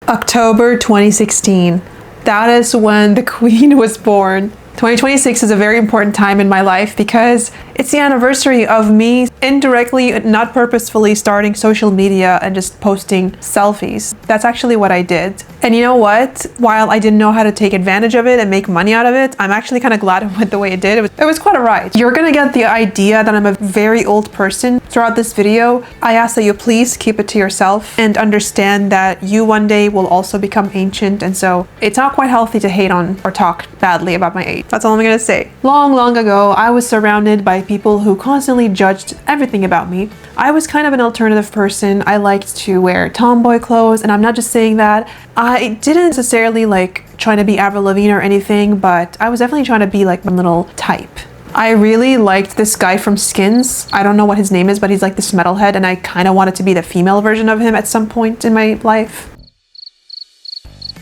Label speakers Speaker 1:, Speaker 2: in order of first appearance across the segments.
Speaker 1: October 2016. That is when the Queen was born. 2026 is a very important time in my life because it's the anniversary of me indirectly, not purposefully, starting social media and just posting selfies. That's actually what I did. And you know what? While I didn't know how to take advantage of it and make money out of it, I'm actually kind of glad it went the way it did. It was quite a ride. You're gonna get the idea that I'm a very old person throughout this video. I ask that you please keep it to yourself and understand that you one day will also become ancient, and so it's not quite healthy to hate on or talk badly about my age. That's all I'm gonna say. Long ago, I was surrounded by people who constantly judged everything about me. I was kind of an alternative person. I liked to wear tomboy clothes, and I'm not just saying that. I didn't necessarily like trying to be Avril Lavigne or anything, but I was definitely trying to be like my little type. I really liked this guy from Skins. I don't know what his name is, but he's like this metalhead, and I kind of wanted to be the female version of him at some point in my life.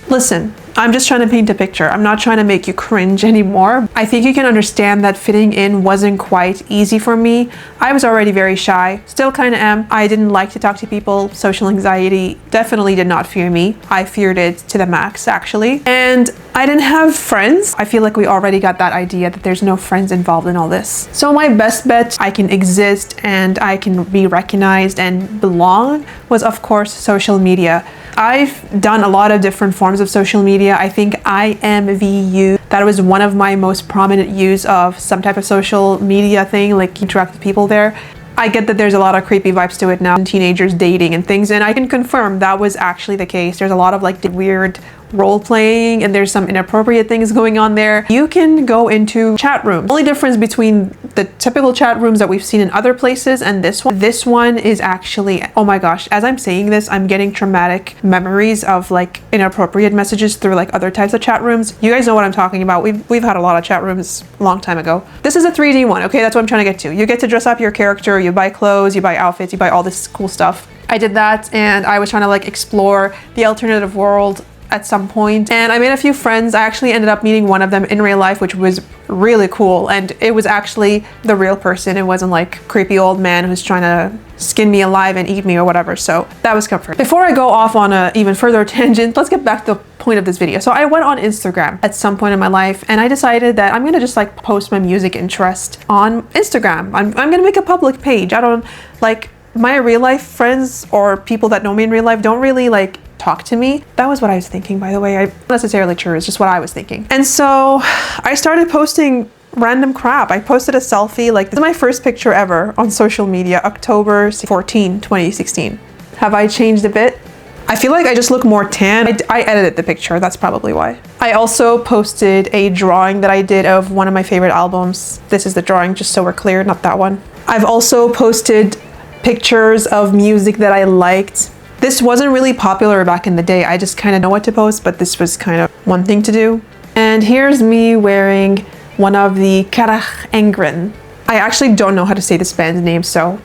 Speaker 1: Listen, I'm just trying to paint a picture. I'm not trying to make you cringe anymore. I think you can understand that fitting in wasn't quite easy for me. I was already very shy, still kind of am. I didn't like to talk to people. Social anxiety definitely did not fear me. I feared it to the max, actually. And I didn't have friends. I feel like we already got that idea that there's no friends involved in all this. So my best bet I can exist and I can be recognized and belong was, of course, social media. I've done a lot of different forms of social media. I think IMVU, that was one of my most prominent use of some type of social media thing, like interact with people there. I get that there's a lot of creepy vibes to it now, teenagers dating and things, and I can confirm that was actually the case. There's a lot of like weird role playing and there's some inappropriate things going on there. You can go into chat rooms. The only difference between the typical chat rooms that we've seen in other places and this one is actually, oh my gosh, as I'm saying this, I'm getting traumatic memories of like inappropriate messages through like other types of chat rooms. You guys know what I'm talking about. We've had a lot of chat rooms a long time ago. This is a 3D one, okay? That's what I'm trying to get to. You get to dress up your character, you buy clothes, you buy outfits, you buy all this cool stuff. I did that and I was trying to like explore the alternative world at some point, and I made a few friends. I actually ended up meeting one of them in real life, which was really cool, and it was actually the real person. It wasn't like creepy old man who's trying to skin me alive and eat me or whatever, so that was comfort. Before I go off on a even further tangent, let's get back to the point of this video. So I went on Instagram at some point in my life and I decided that I'm gonna just like post my music interest on Instagram. I'm gonna make a public page. I don't like my real life friends or people that know me in real life don't really like talk to me. That was what I was thinking, by the way. I'm not necessarily true, it's just what I was thinking. And so I started posting random crap. I posted a selfie, like this is my first picture ever on social media, October 14, 2016. Have I changed a bit? I feel like I just look more tan. I edited the picture, that's probably why. I also posted a drawing that I did of one of my favorite albums. This is the drawing, just so we're clear, not that one. I've also posted pictures of music that I liked. This wasn't really popular back in the day. I just kind of know what to post, but this was kind of one thing to do. And here's me wearing one of the Karak Angren. I actually don't know how to say this band's name, so.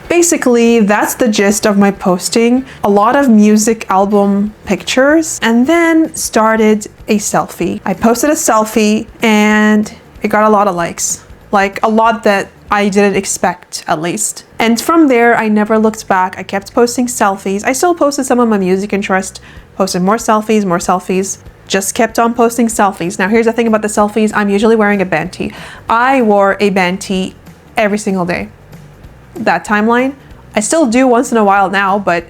Speaker 1: Basically, that's the gist of my posting. A lot of music album pictures, and then started a selfie. I posted a selfie and it got a lot of likes. Like a lot that I didn't expect, at least. And from there, I never looked back. I kept posting selfies. I still posted some of my music interest, posted more selfies, just kept on posting selfies. Now here's the thing about the selfies, I'm usually wearing a band tee. I wore a band tee every single day. That timeline, I still do once in a while now, but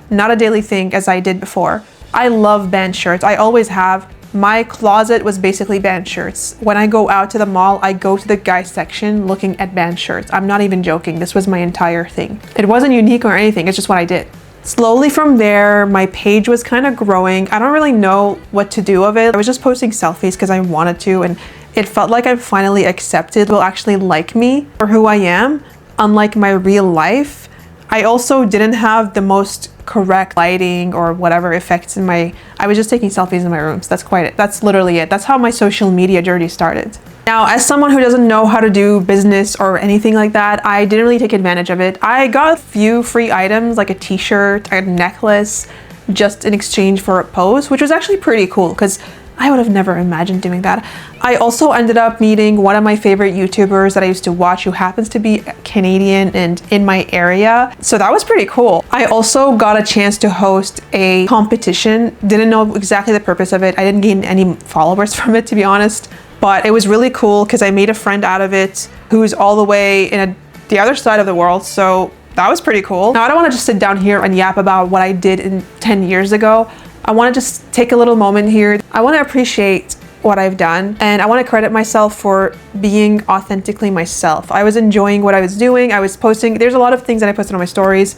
Speaker 1: not a daily thing as I did before. I love band shirts, I always have. My closet was basically band shirts. When I go out to the mall, I go to the guys section looking at band shirts. I'm not even joking, this was my entire thing. It wasn't unique or anything, it's just what I did. Slowly from there, my page was kind of growing. I don't really know what to do of it. I was just posting selfies because I wanted to, and it felt like I finally accepted people actually like me for who I am, unlike my real life. I also didn't have the most correct lighting or whatever effects in my, I was just taking selfies in my room. So that's quite it. That's literally it. That's how my social media journey started. Now, as someone who doesn't know how to do business or anything like that, I didn't really take advantage of it. I got a few free items like a t-shirt, a necklace, just in exchange for a post, which was actually pretty cool because I would have never imagined doing that. I also ended up meeting one of my favorite YouTubers that I used to watch who happens to be Canadian and in my area. So that was pretty cool. I also got a chance to host a competition. Didn't know exactly the purpose of it. I didn't gain any followers from it, to be honest. But it was really cool because I made a friend out of it who's all the way in the other side of the world. So that was pretty cool. Now, I don't want to just sit down here and yap about what I did 10 years ago. I want to just take a little moment here. I want to appreciate what I've done, and I want to credit myself for being authentically myself. I was enjoying what I was doing. I was posting. There's a lot of things that I posted on my stories.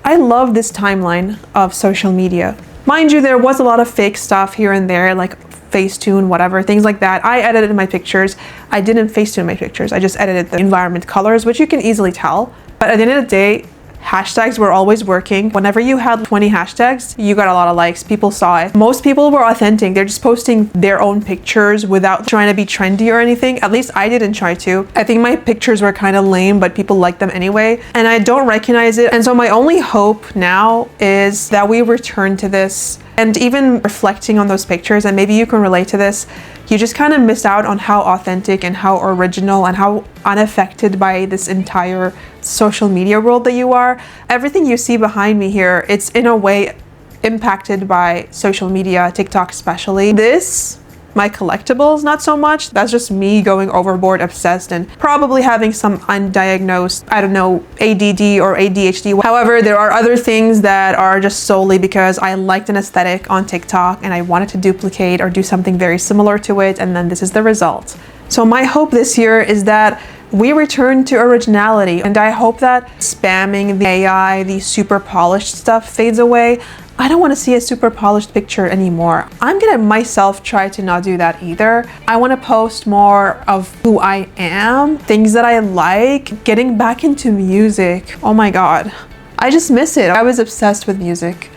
Speaker 1: I love this timeline of social media. Mind you, there was a lot of fake stuff here and there, like Facetune, whatever, things like that. I edited my pictures. I didn't Facetune my pictures. I just edited the environment colors, which you can easily tell. But at the end of the day, hashtags were always working. Whenever you had 20 hashtags, you got a lot of likes. People saw it. Most people were authentic. They're just posting their own pictures without trying to be trendy or anything. At least I didn't try to. I think my pictures were kind of lame, but people liked them anyway. And I don't recognize it. And so my only hope now is that we return to this. And even reflecting on those pictures, and maybe you can relate to this, you just kind of miss out on how authentic and how original and how unaffected by this entire social media world that you are. Everything you see behind me here, it's in a way impacted by social media, TikTok especially. This, my collectibles, not so much. That's just me going overboard, obsessed, and probably having some undiagnosed, I don't know, ADD or ADHD. However, there are other things that are just solely because I liked an aesthetic on TikTok and I wanted to duplicate or do something very similar to it, and then this is the result. So my hope this year is that we return to originality, and I hope that spamming, the AI, the super polished stuff fades away. I don't want to see a super polished picture anymore. I'm gonna myself try to not do that either. I want to post more of who I am, things that I like, getting back into music. Oh my God, I just miss it. I was obsessed with music.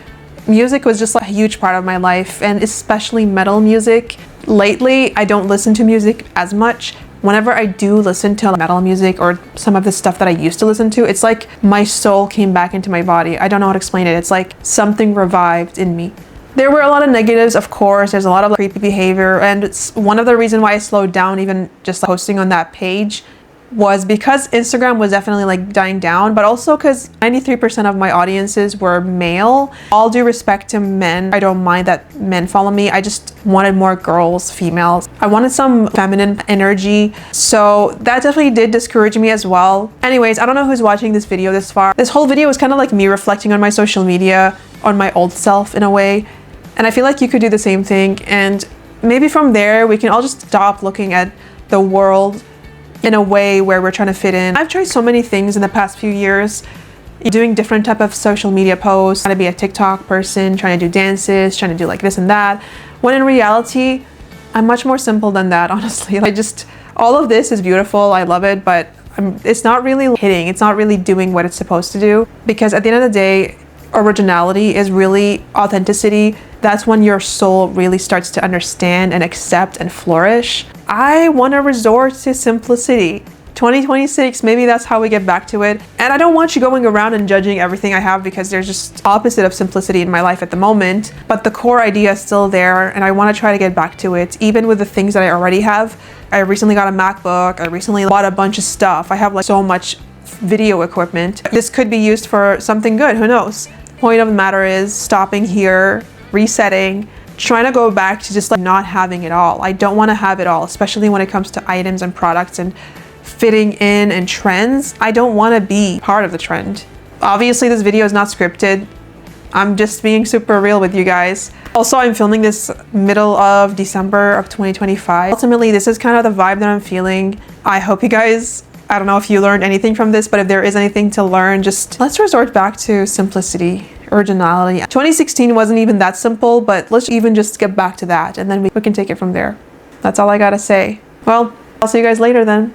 Speaker 1: Music was just like a huge part of my life, and especially metal music. Lately, I don't listen to music as much. Whenever I do listen to metal music or some of the stuff that I used to listen to, it's like my soul came back into my body. I don't know how to explain it. It's like something revived in me. There were a lot of negatives, of course. There's a lot of creepy behavior, and it's one of the reasons why I slowed down even just posting on that page was because Instagram was definitely like dying down, but also because 93% of my audiences were male. All due respect to men, I don't mind that men follow me. I just wanted more girls, females. I wanted some feminine energy. So that definitely did discourage me as well. Anyways, I don't know who's watching this video this far. This whole video was kind of like me reflecting on my social media, on my old self in a way. And I feel like you could do the same thing. And maybe from there, we can all just stop looking at the world in a way where we're trying to fit in. I've tried so many things in the past few years, doing different type of social media posts, trying to be a TikTok person, trying to do dances, trying to do like this and that, when in reality, I'm much more simple than that, honestly. All of this is beautiful, I love it, but it's not really hitting, it's not really doing what it's supposed to do, because at the end of the day, originality is really authenticity. That's when your soul really starts to understand and accept and flourish. I want to resort to simplicity. 2026, maybe that's how we get back to it. And I don't want you going around and judging everything I have, because there's just opposite of simplicity in my life at the moment. But the core idea is still there, and I want to try to get back to it, even with the things that I already have. I recently got a MacBook. I recently bought a bunch of stuff. I have like so much video equipment. This could be used for something good, who knows? Point of the matter is stopping here, resetting, trying to go back to just like not having it all. I don't want to have it all, especially when it comes to items and products and fitting in and trends. I don't want to be part of the trend. Obviously, this video is not scripted. I'm just being super real with you guys. Also, I'm filming this middle of December of 2025. Ultimately, this is kind of the vibe that I'm feeling. I hope you guys, I don't know if you learned anything from this, but if there is anything to learn, just let's resort back to simplicity, originality. 2016 wasn't even that simple, but let's even just get back to that, and then we can take it from there. That's all I gotta say. Well, I'll see you guys later then.